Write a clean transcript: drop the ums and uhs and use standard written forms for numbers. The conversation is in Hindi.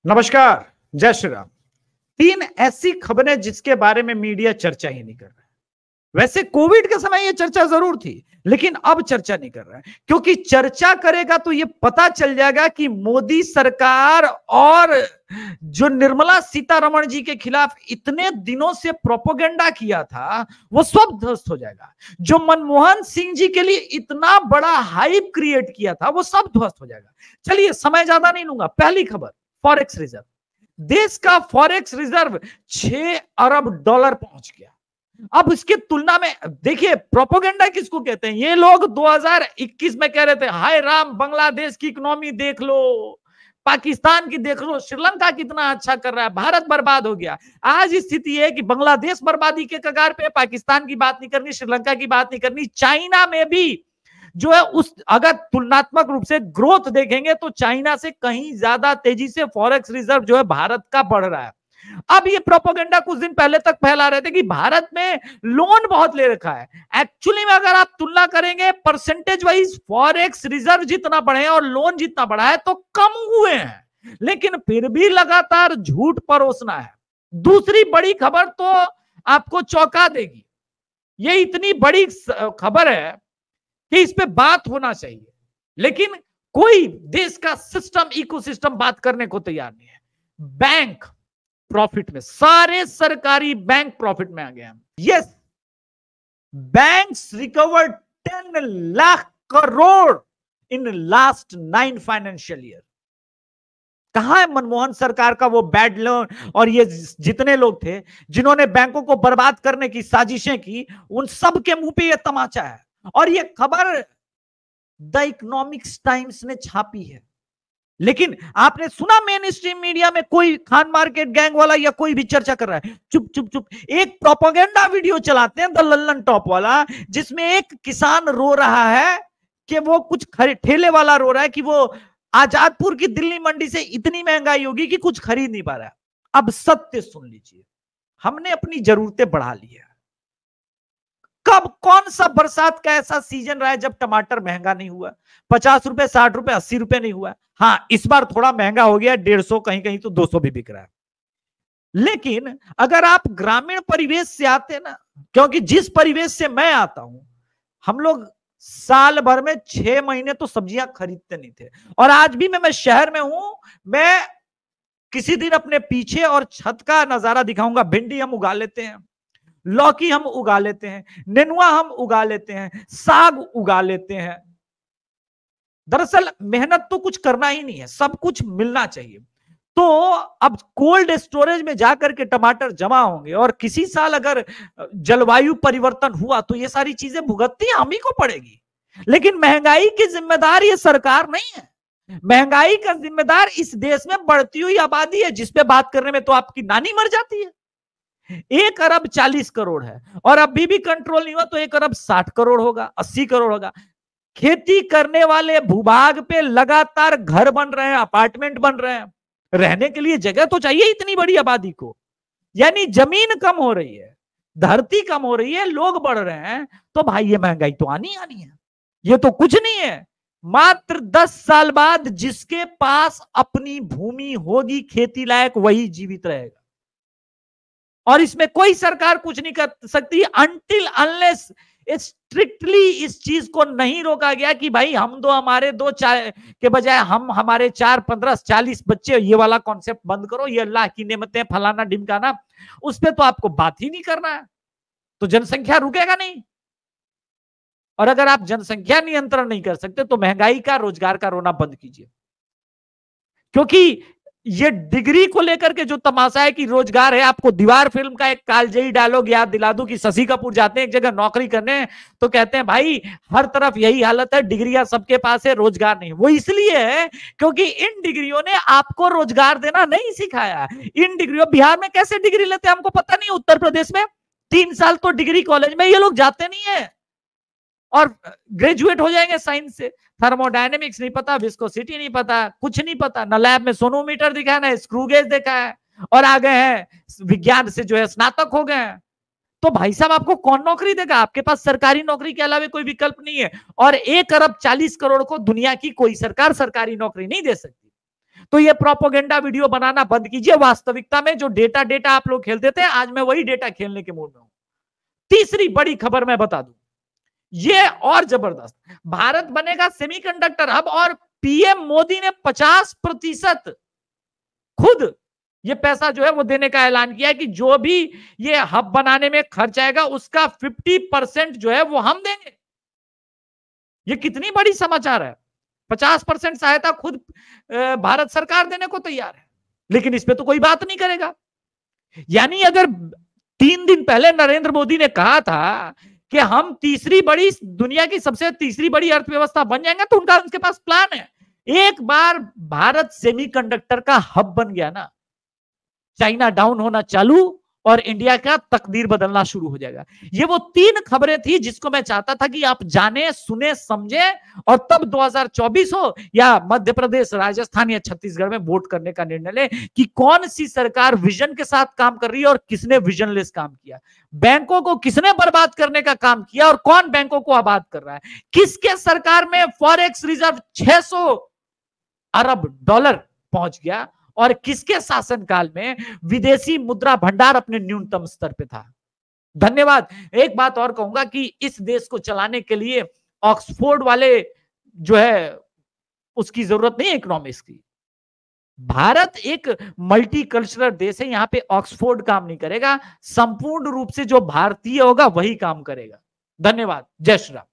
नमस्कार, जय श्री राम। तीन ऐसी खबरें जिसके बारे में मीडिया चर्चा ही नहीं कर रहा है। वैसे कोविड के समय ये चर्चा जरूर थी, लेकिन अब चर्चा नहीं कर रहा है, क्योंकि चर्चा करेगा तो ये पता चल जाएगा कि मोदी सरकार और जो निर्मला सीतारमण जी के खिलाफ इतने दिनों से प्रोपेगेंडा किया था, वो सब ध्वस्त हो जाएगा। जो मनमोहन सिंह जी के लिए इतना बड़ा हाइप क्रिएट किया था, वो सब ध्वस्त हो जाएगा। चलिए, समय ज्यादा नहीं लूंगा। पहली खबर, फॉरेक्स रिजर्व। देश का फॉरेक्स रिजर्व 6 अरब डॉलर पहुंच गया। अब इसके तुलना में देखिए, प्रोपेगेंडा किसको कहते हैं? ये लोग 2021 में कह रहे थे, हाय राम, बांग्लादेश की इकोनॉमी देख लो, पाकिस्तान की देख लो, श्रीलंका कितना अच्छा कर रहा है, भारत बर्बाद हो गया। आज स्थिति है कि बांग्लादेश बर्बादी के कगार पे, पाकिस्तान की बात नहीं करनी, श्रीलंका की बात नहीं करनी, चाइना में भी जो है उस अगर तुलनात्मक रूप से ग्रोथ देखेंगे तो चाइना से कहीं ज्यादा तेजी से फॉरेक्स रिजर्व जो है भारत का बढ़ रहा है। अब ये प्रोपेगेंडा कुछ दिन पहले तक फैला रहे थे कि भारत में लोन बहुत ले रखा है। एक्चुअली में अगर आप तुलना करेंगे परसेंटेज वाइज, फॉरेक्स रिजर्व जितना बढ़े और लोन जितना बढ़ा है तो कम हुए हैं, लेकिन फिर भी लगातार झूठ परोसना है। दूसरी बड़ी खबर तो आपको चौंका देगी। ये इतनी बड़ी खबर है कि इस पे बात होना चाहिए, लेकिन कोई देश का सिस्टम, इकोसिस्टम बात करने को तैयार नहीं है। बैंक प्रॉफिट में, सारे सरकारी बैंक प्रॉफिट में आ गए हैं। Yes, banks recovered 10 lakh crore in last 9 financial year. कहां है मनमोहन सरकार का वो बैड लोन और ये जितने लोग थे जिन्होंने बैंकों को बर्बाद करने की साजिशें की, उन सब के मुंह पे ये तमाचा है। और ये खबर द इकोनॉमिक्स टाइम्स ने छापी है। लेकिन आपने सुना मेन स्ट्रीम मीडिया में कोई खान मार्केट गैंग वाला या कोई भी चर्चा कर रहा है? चुप चुप चुप। एक प्रोपेगेंडा वीडियो चलाते हैं द लल्लन टॉप वाला, जिसमें एक किसान रो रहा है कि वो कुछ ठेले वाला रो रहा है कि वो आजादपुर की दिल्ली मंडी से इतनी महंगाई होगी कि कुछ खरीद नहीं पा रहा है। अब सत्य सुन लीजिए, हमने अपनी जरूरतें बढ़ा ली है। कब, कौन सा बरसात का ऐसा सीजन रहा है जब टमाटर महंगा नहीं हुआ? 50 रुपए, 60 रुपए, 80 रुपए नहीं हुआ। हाँ, इस बार थोड़ा महंगा हो गया, 150, कहीं कहीं तो 200 भी बिक रहा है। लेकिन अगर आप ग्रामीण परिवेश से आते ना, क्योंकि जिस परिवेश से मैं आता हूं, हम लोग साल भर में 6 महीने तो सब्जियां खरीदते नहीं थे। और आज भी मैं शहर में हूं, मैं किसी दिन अपने पीछे और छत का नजारा दिखाऊंगा। भिंडी हम उगा लेते हैं, लौकी हम उगा लेते हैं, नेनुआ हम उगा लेते हैं, साग उगा लेते हैं। दरअसल मेहनत तो कुछ करना ही नहीं है, सब कुछ मिलना चाहिए। तो अब कोल्ड स्टोरेज में जाकर के टमाटर जमा होंगे, और किसी साल अगर जलवायु परिवर्तन हुआ तो ये सारी चीजें भुगतनी हम ही को पड़ेगी। लेकिन महंगाई की जिम्मेदार ये सरकार नहीं है। महंगाई का जिम्मेदार इस देश में बढ़ती हुई आबादी है, जिसपे बात करने में तो आपकी नानी मर जाती है। 1 अरब 40 करोड़ है, और अभी भी कंट्रोल नहीं हुआ तो 1 अरब 60 करोड़ होगा, 80 करोड़ होगा। खेती करने वाले भूभाग पे लगातार घर बन रहे हैं, अपार्टमेंट बन रहे हैं, रहने के लिए जगह तो चाहिए इतनी बड़ी आबादी को। यानी जमीन कम हो रही है, धरती कम हो रही है, लोग बढ़ रहे हैं, तो भाई ये महंगाई तो आनी आनी है। ये तो कुछ नहीं है। मात्र 10 साल बाद जिसके पास अपनी भूमि होगी खेती लायक, वही जीवित रहेगा। और इसमें कोई सरकार कुछ नहीं कर सकती अनटिल अनलेस स्ट्रिक्टली इस चीज को नहीं रोका गया कि भाई हम दो हमारे दो चार के बजाय हम हमारे 4, 15, 40 बच्चे। ये वाला कॉन्सेप्ट बंद करो, ये अल्लाह की नेमतें फलाना ढिमकाना, उस पर तो आपको बात ही नहीं करना है, तो जनसंख्या रुकेगा नहीं। और अगर आप जनसंख्या नियंत्रण नहीं कर सकते तो महंगाई का, रोजगार का रोना बंद कीजिए। क्योंकि ये डिग्री को लेकर के जो तमाशा है कि रोजगार है, आपको दीवार फिल्म का एक कालजयी डायलॉग याद दिला दूं कि शशि कपूर जाते हैं एक जगह नौकरी करने, तो कहते हैं भाई हर तरफ यही हालत है, डिग्रियां सबके पास है, रोजगार नहीं। वो इसलिए है क्योंकि इन डिग्रियों ने आपको रोजगार देना नहीं सिखाया। इन डिग्रियों, बिहार में कैसे डिग्री लेते हैं हमको पता नहीं, उत्तर प्रदेश में 3 साल तो डिग्री कॉलेज में ये लोग जाते नहीं है, और ग्रेजुएट हो जाएंगे साइंस से। थर्मोडायनेमिक्स नहीं पता, विस्कोसिटी नहीं पता, कुछ नहीं पता, न लैब में सोनोमीटर दिखा है, ना स्क्रू गेज देखा है, और आ गए हैं विज्ञान से जो है स्नातक हो गए हैं। तो भाई साहब आपको कौन नौकरी देगा? आपके पास सरकारी नौकरी के अलावा कोई विकल्प नहीं है। और 1 अरब 40 करोड़ को दुनिया की कोई सरकार सरकारी नौकरी नहीं दे सकती। तो ये प्रोपोगेंडा वीडियो बनाना बंद कीजिए। वास्तविकता में जो डेटा आप लोग खेलते थे, आज मैं वही डेटा खेलने के मूड में हूं। तीसरी बड़ी खबर मैं बता दूं, ये और जबरदस्त, भारत बनेगा सेमीकंडक्टर हब और पीएम मोदी ने 50% खुद ये पैसा जो है वो देने का ऐलान किया है कि जो भी ये हब बनाने में खर्च आएगा उसका 50% जो है वो हम देंगे। ये कितनी बड़ी समाचार है। 50% सहायता खुद भारत सरकार देने को तैयार है, लेकिन इस पे तो कोई बात नहीं करेगा। यानी अगर 3 दिन पहले नरेंद्र मोदी ने कहा था कि हम दुनिया की सबसे तीसरी बड़ी अर्थव्यवस्था बन जाएंगे, तो उनके पास प्लान है। एक बार भारत सेमीकंडक्टर का हब बन गया ना, चाइना डाउन होना चालू और इंडिया का तकदीर बदलना शुरू हो जाएगा। ये वो 3 खबरें थी जिसको मैं चाहता था कि आप जाने, सुने, समझे, और तब 2024 हो या मध्य प्रदेश, राजस्थान या छत्तीसगढ़ में वोट करने का निर्णय ले कि कौन सी सरकार विजन के साथ काम कर रही है और किसने विजनलेस काम किया। बैंकों को किसने बर्बाद करने का काम किया और कौन बैंकों को आबाद कर रहा है। किसके सरकार में फॉरेक्स रिजर्व 600 अरब डॉलर पहुंच गया और किसके शासनकाल में विदेशी मुद्रा भंडार अपने न्यूनतम स्तर पे था। धन्यवाद। एक बात और कहूंगा कि इस देश को चलाने के लिए ऑक्सफोर्ड वाले जो है उसकी जरूरत नहीं है इकोनॉमिक्स की। भारत एक मल्टीकल्चरल देश है, यहां पे ऑक्सफोर्ड काम नहीं करेगा। संपूर्ण रूप से जो भारतीय होगा वही काम करेगा। धन्यवाद। जय श्री राम।